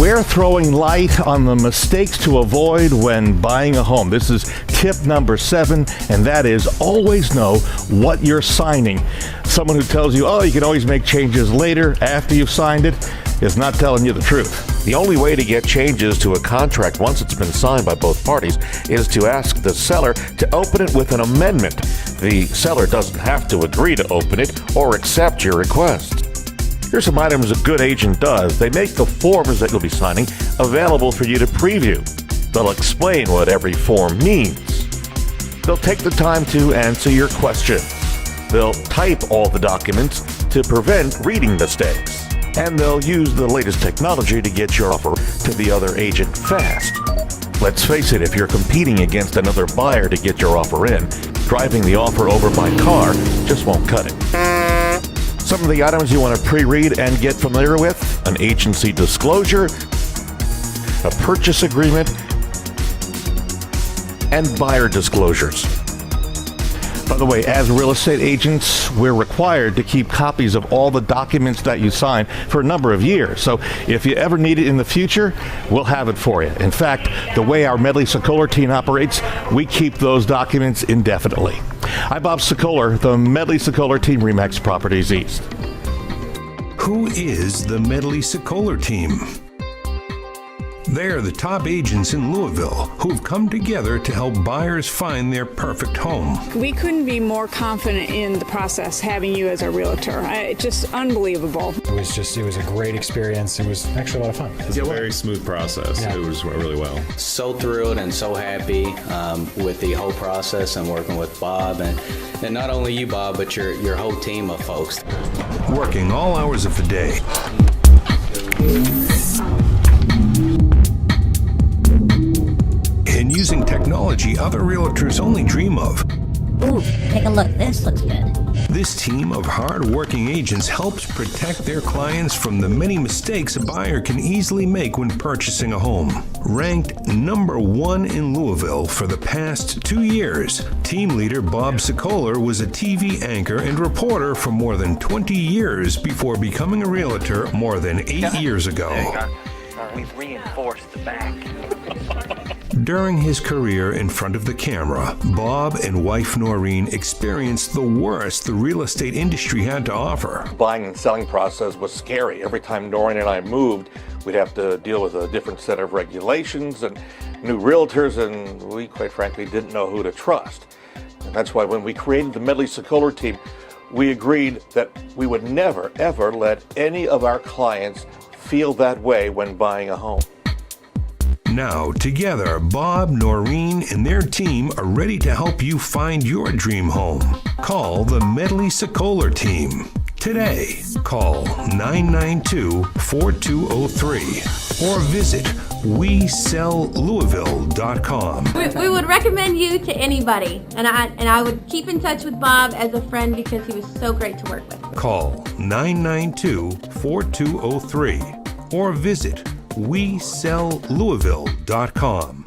We're throwing light on the mistakes to avoid when buying a home. This is tip number 7, and that is always know what you're signing. Someone who tells you, oh, you can always make changes later after you've signed it is not telling you the truth. The only way to get changes to a contract once it's been signed by both parties is to ask the seller to open it with an amendment. The seller doesn't have to agree to open it or accept your request. Here's some items a good agent does. They make the forms that you'll be signing available for you to preview. They'll explain what every form means. They'll take the time to answer your questions. They'll type all the documents to prevent reading mistakes. And they'll use the latest technology to get your offer to the other agent fast. Let's face it, if you're competing against another buyer to get your offer in, driving the offer over by car just won't cut it. Some of the items you want to pre-read and get familiar with: an agency disclosure, a purchase agreement, and buyer disclosures. By the way, as real estate agents, we're required to keep copies of all the documents that you sign for a number of years. So if you ever need it in the future, we'll have it for you. In fact, the way our Medley Sokoler team operates, we keep those documents indefinitely. I'm Bob Sokoler, the Medley Sokoler team, RE/MAX Properties East. Who is the Medley Sokoler team? They're the top agents in Louisville who've come together to help buyers find their perfect home. We couldn't be more confident in the process having you as our realtor. It's just unbelievable. It was a great experience. It was actually a lot of fun. It's a very smooth process. Yeah. It was really well. So thrilled and so happy with the whole process and working with Bob and not only you, Bob, but your whole team of folks. Working all hours of the day. And using technology other realtors only dream of. Ooh, take a look. This looks good. This team of hard-working agents helps protect their clients from the many mistakes a buyer can easily make when purchasing a home. Ranked number 1 in Louisville for the past 2 years, team leader Bob Sokoler was a TV anchor and reporter for more than 20 years before becoming a realtor more than 8 years ago. We've reinforced the back. During his career in front of the camera, Bob and wife Noreen experienced the worst the real estate industry had to offer. Buying and selling process was scary. Every time Noreen and I moved, we'd have to deal with a different set of regulations and new realtors, and we, quite frankly, didn't know who to trust. And that's why when we created the Medley Sokoler team, we agreed that we would never, ever let any of our clients feel that way when buying a home. Now, together, Bob, Noreen, and their team are ready to help you find your dream home. Call the Medley Sokoler team today. Call 992-4203 or visit WeSellLouisville.com. We would recommend you to anybody, and I would keep in touch with Bob as a friend because he was so great to work with. Call 992-4203 or visit WeSellLouisville.com.